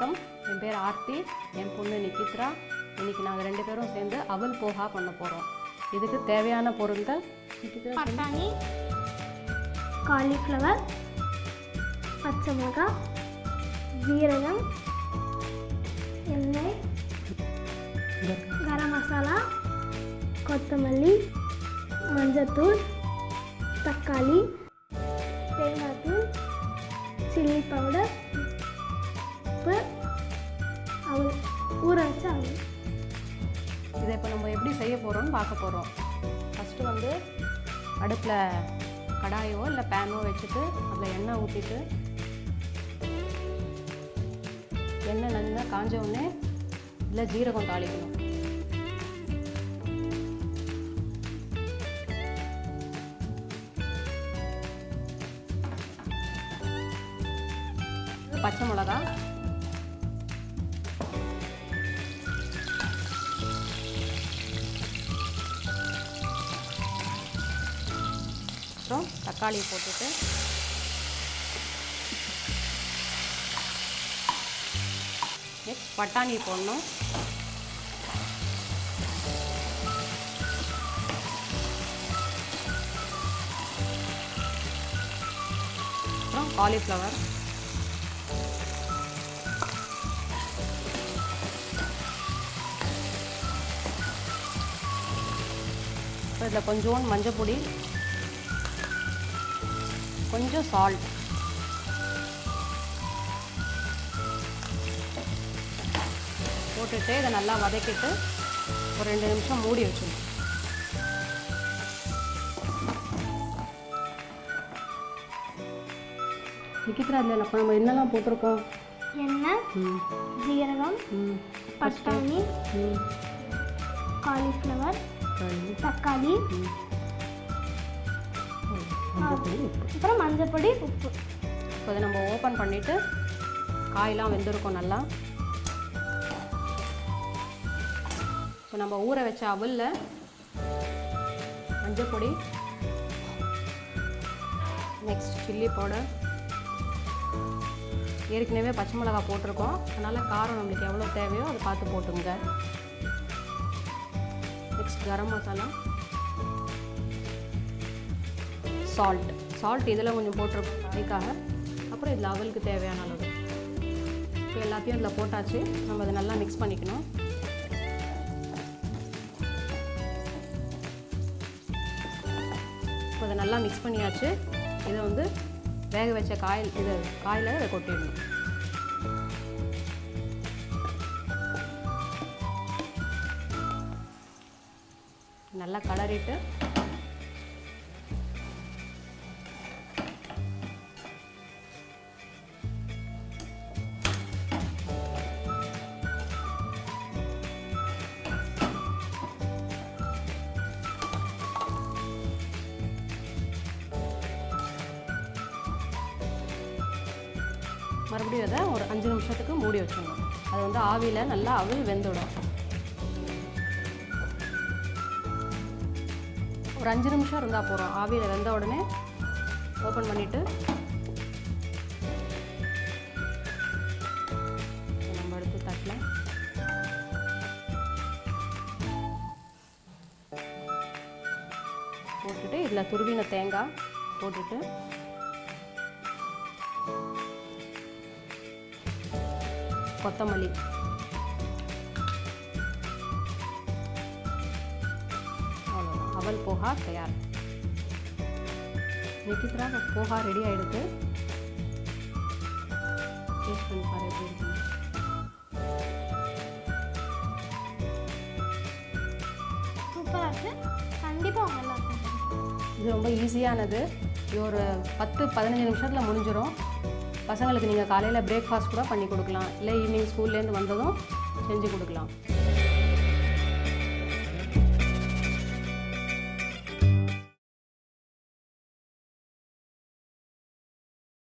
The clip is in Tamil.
வணக்கம். என் பேர் ஆர்த்தி, என் பொண்ணு நிகித்ரா. இன்றைக்கி நாங்கள் 2 பேரும் சேர்ந்து அவல் போஹா பண்ண போகிறோம். இதுக்கு தேவையான பொருட்கள் பட்டாணி, காலிஃப்ளவர், பச்சை மிளகாய், ஜீரகம், எண்ணெய், கரம் மசாலா, கொத்தமல்லி, மஞ்சத்தூள், தக்காளி, தேங்காய்த்தூள், சில்லி பவுடர், உப்பு, அவல், ஊற வச்ச அவல். இதை இப்போ நம்ம எப்படி செய்ய போகிறோம்னு பார்க்க போகிறோம். ஃபஸ்ட்டு வந்து அடுப்பில் கடாயோ இல்லை பேனோ வச்சுட்டு அதில் எண்ணெய் ஊற்றிட்டு எண்ணெய் நல்லா காஞ்ச உடனே இதில் ஜீரகம் தாளிக்கணும். பச்சை மிளகா, அப்புறம் தக்காளி போட்டுட்டு நெக்ஸ்ட் பட்டாணி போடணும். அப்புறம் காலிஃப்ளவர், இதில் கொஞ்சோண்டு மஞ்சள் பொடி, கொஞ்சம் சால்ட், போட்டுட்டு இதை நல்லா வதக்கிட்டு ஒரு 2 நிமிஷம் மூடி வச்சுக்கணும். நிகித்ரா, அதில் நம்ம என்னெல்லாம் போட்டிருக்கோம்? எண்ணெய், ஜீரகம், பட்டாணி, காலிஃப்ளவர், தக்காளி, அப்புறம் மஞ்சள் பொடி, உப்பு. இப்போ இதை நம்ம ஓப்பன் பண்ணிவிட்டு காயெல்லாம் வெந்திருக்கும் நல்லா. இப்போ நம்ம ஊற வச்ச அவலில் மஞ்சள் பொடி, நெக்ஸ்ட் சில்லி பவுடர், ஏற்கனவே பச்சை மிளகாய் போட்டிருக்கோம், அதனால் காரம் நம்மளுக்கு எவ்வளோ தேவையோ அதை பார்த்து போட்டுங்க. நெக்ஸ்ட் கரம் மசாலா, சால்ட் இதில் கொஞ்சம் போட்டிருக்கோம் அதுக்காக. அப்புறம் இதில் அவலுக்கு தேவையான அளவு. இப்போ எல்லாத்தையும் இதில் போட்டாச்சு. நம்ம அதை நல்லா மிக்ஸ் பண்ணிக்கணும். இப்போ அதை நல்லா மிக்ஸ் பண்ணியாச்சு. இதை வந்து வேக வச்ச காயில் இதை கொட்டிடணும். நல்லா கலரிட்டு மறுபடியும் அதை ஒரு 5 நிமிஷத்துக்கு மூடி வச்சிடணும். அது வந்து ஆவியில் நல்லா அவல் வெந்துடும். ஒரு 5 நிமிஷம் இருந்தால் போகிறோம். ஆவியில் வெந்த உடனே ஓப்பன் பண்ணிவிட்டு நம்ம எடுத்து தட்டில் போட்டுட்டு இதில் துருவின தேங்காய் போட்டுட்டு கொத்தமல்லி, அவ்வளோதான், அவல் போஹா தயார். நிகித்ரா, போஹா ரெடி ஆகிடுது. டேஸ்ட் பண்ணி பாரு எப்படி இருக்குன்னு. சூப்பராக இருக்குது. கண்டிப்பாக அவங்க எல்லாருக்கும் இது ரொம்ப ஈஸியானது. இது ஒரு 10-15 நிமிஷத்தில் முடிஞ்சிடும். பசங்களுக்கு நீங்கள் காலையில் பிரேக்ஃபாஸ்ட் கூட பண்ணி கொடுக்கலாம், இல்லை ஈவினிங் ஸ்கூல்லேருந்து வந்ததும் செஞ்சு கொடுக்கலாம்.